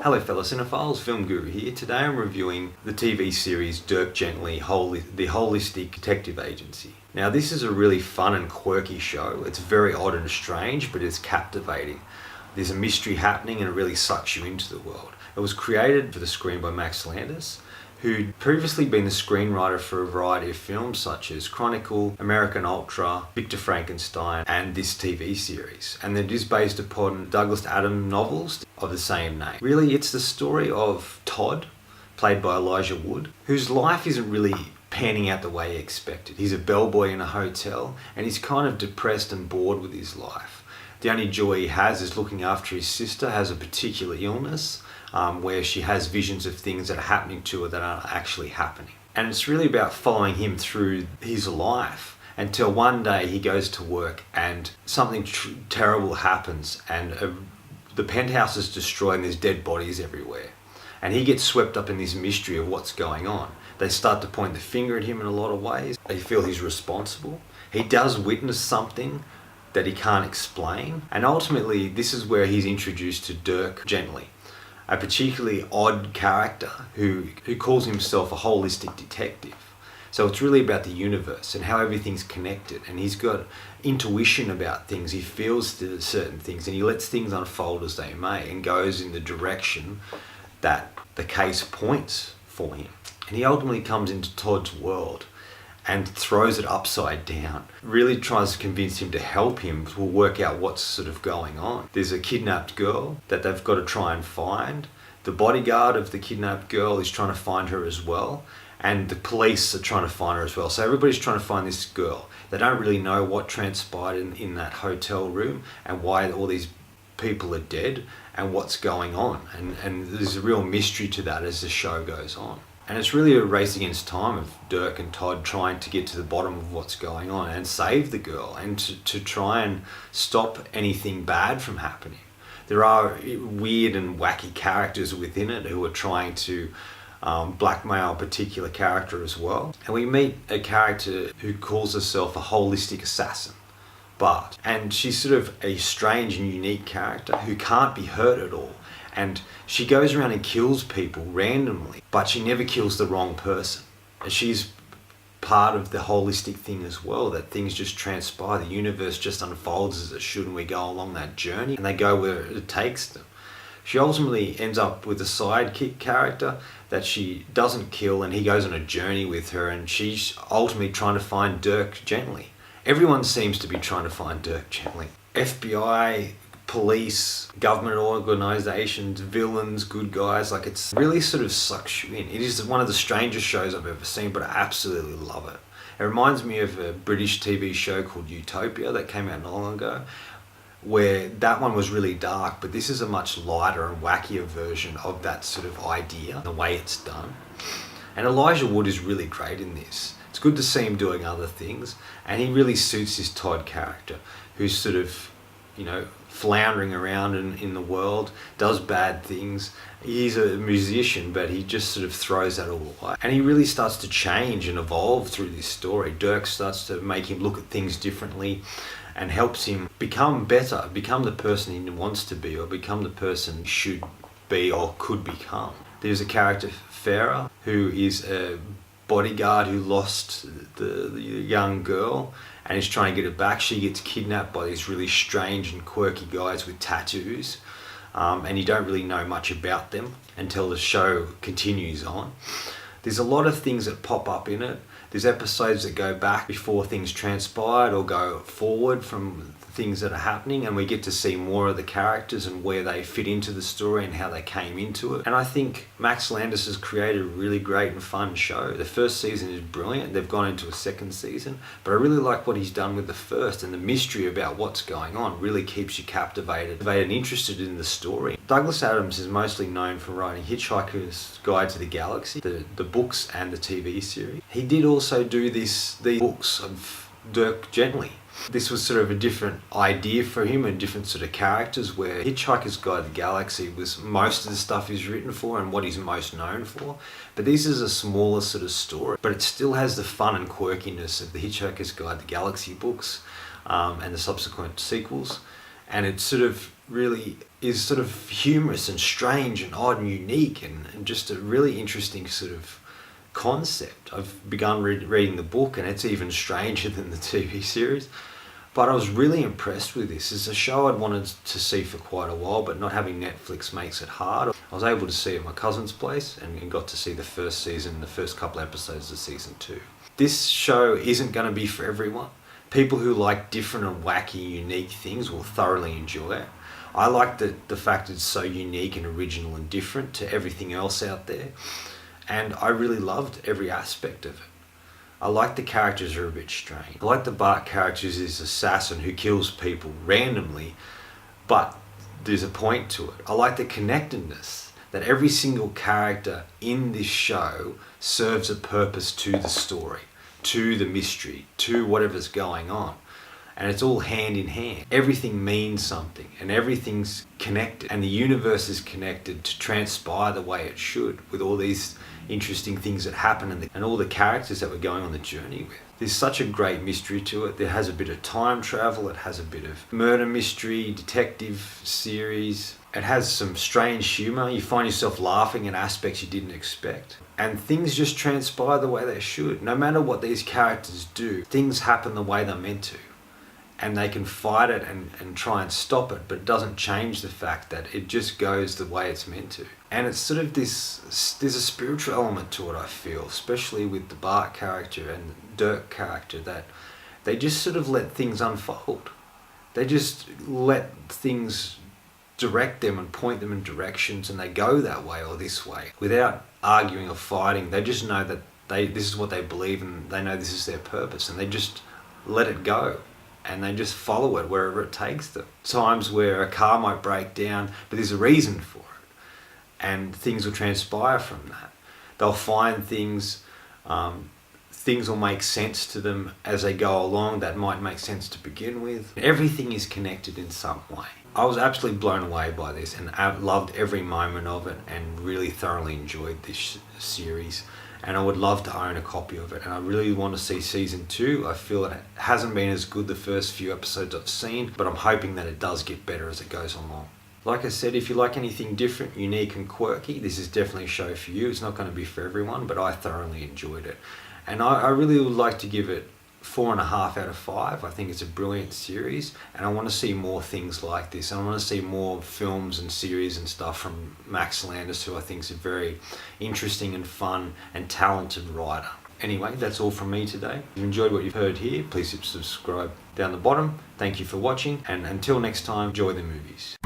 Hello fellow cinephiles, Film Guru here. Today I'm reviewing the TV series Dirk Gently, the Holistic Detective Agency. Now this is a really fun and quirky show. It's very odd and strange, but it's captivating. There's a mystery happening and it really sucks you into the world. It was created for the screen by Max Landis, who'd previously been the screenwriter for a variety of films such as Chronicle, American Ultra, Victor Frankenstein, and this TV series. And it is based upon Douglas Adams novels of the same name. Really, it's the story of Todd, played by Elijah Wood, whose life isn't really panning out the way he expected. He's a bellboy in a hotel, and he's kind of depressed and bored with his life. The only joy he has is looking after his sister, has a particular illness, where she has visions of things that are happening to her that aren't actually happening. And it's really about following him through his life until one day he goes to work and something terrible happens, and the penthouse is destroyed and there's dead bodies everywhere. And he gets swept up in this mystery of what's going on. They start to point the finger at him in a lot of ways. They feel he's responsible. He does witness something that he can't explain. And ultimately, this is where he's introduced to Dirk Gently, a particularly odd character who calls himself a holistic detective. So it's really about the universe and how everything's connected, and he's got intuition about things. He feels certain things and he lets things unfold as they may and goes in the direction that the case points for him. And he ultimately comes into Todd's world and throws it upside down. Really tries to convince him to help him to work out what's sort of going on. There's a kidnapped girl that they've got to try and find. The bodyguard of the kidnapped girl is trying to find her as well. And the police are trying to find her as well. So everybody's trying to find this girl. They don't really know what transpired in that hotel room and why all these people are dead and what's going on. And there's a real mystery to that as the show goes on. And it's really a race against time of Dirk and Todd trying to get to the bottom of what's going on and save the girl and to try and stop anything bad from happening. There are weird and wacky characters within it who are trying to blackmail a particular character as well. And we meet a character who calls herself a holistic assassin. And she's sort of a strange and unique character who can't be hurt at all. And she goes around and kills people randomly, but she never kills the wrong person. And she's part of the holistic thing as well, that things just transpire, the universe just unfolds as it should, and we go along that journey and they go where it takes them. She ultimately ends up with a sidekick character that she doesn't kill, and he goes on a journey with her, and she's ultimately trying to find Dirk Gently. Everyone seems to be trying to find Dirk Gently. FBI, police, government organisations, villains, good guys, like it's really sort of sucks you in. It is one of the strangest shows I've ever seen, but I absolutely love it. It reminds me of a British TV show called Utopia that came out not long ago, where that one was really dark, but this is a much lighter and wackier version of that sort of idea, the way it's done. And Elijah Wood is really great in this. It's good to see him doing other things, and he really suits this Todd character, who's sort of, floundering around in the world, does bad things. He's a musician, but he just sort of throws that all away. And he really starts to change and evolve through this story. Dirk starts to make him look at things differently and helps him become better, become the person he wants to be, or become the person he should be or could become. There's a character, Farah, who is a bodyguard who lost the young girl and is trying to get her back. She gets kidnapped by these really strange and quirky guys with tattoos, and you don't really know much about them until the show continues on. There's a lot of things that pop up in it. There's episodes that go back before things transpired or go forward from things that are happening, and we get to see more of the characters and where they fit into the story and how they came into it. And I think Max Landis has created a really great and fun show. The first season is brilliant. They've gone into a second season, but I really like what he's done with the first, and the mystery about what's going on really keeps you captivated and interested in the story. Douglas Adams is mostly known for writing Hitchhiker's Guide to the Galaxy, the books and the TV series. He did also do these books of Dirk Gently. This was sort of a different idea for him and different sort of characters, where Hitchhiker's Guide to the Galaxy was most of the stuff he's written for and what he's most known for. But this is a smaller sort of story, but it still has the fun and quirkiness of the Hitchhiker's Guide to the Galaxy books and the subsequent sequels. And it sort of really is sort of humorous and strange and odd and unique and just a really interesting sort of concept. I've begun reading the book, and it's even stranger than the TV series. But I was really impressed with this. It's a show I'd wanted to see for quite a while, but not having Netflix makes it hard. I was able to see it at my cousin's place and got to see the first season, the first couple episodes of season 2. This show isn't going to be for everyone. People who like different and wacky, unique things will thoroughly enjoy it. I like the fact it's so unique and original and different to everything else out there. And I really loved every aspect of it. I like the characters are a bit strange. I like the Bart character is this assassin who kills people randomly, but there's a point to it. I like the connectedness, that every single character in this show serves a purpose to the story, to the mystery, to whatever's going on. And it's all hand in hand. Everything means something and everything's connected, and the universe is connected to transpire the way it should, with all these interesting things that happen and all the characters that we're going on the journey with. There's such a great mystery to it. There has a bit of time travel, it has a bit of murder mystery, detective series. It has some strange humour. You find yourself laughing at aspects you didn't expect. And things just transpire the way they should. No matter what these characters do, things happen the way they're meant to. And they can fight it and try and stop it, but it doesn't change the fact that it just goes the way it's meant to. And it's sort of there's a spiritual element to it, I feel, especially with the Bart character and the Dirk character, that they just sort of let things unfold. They just let things direct them and point them in directions, and they go that way or this way without arguing or fighting. They just know that this is what they believe, and they know this is their purpose, and they just let it go. And they just follow it wherever it takes them. Times where a car might break down, but there's a reason for it. And things will transpire from that. They'll find things, things will make sense to them as they go along that might make sense to begin with. Everything is connected in some way. I was absolutely blown away by this, and I loved every moment of it and really thoroughly enjoyed this series. And I would love to own a copy of it, and I really want to see season 2. I feel it hasn't been as good the first few episodes I've seen, but I'm hoping that it does get better as it goes along. Like I said, if you like anything different, unique and quirky, this is definitely a show for you. It's not going to be for everyone, but I thoroughly enjoyed it. And I really would like to give it 4.5 out of 5. I think it's a brilliant series, and I want to see more things like this. I want to see more films and series and stuff from Max Landis, who I think is a very interesting and fun and talented writer. Anyway, that's all from me today. If you enjoyed what you've heard here, please subscribe down the bottom. Thank you for watching, and until next time, enjoy the movies.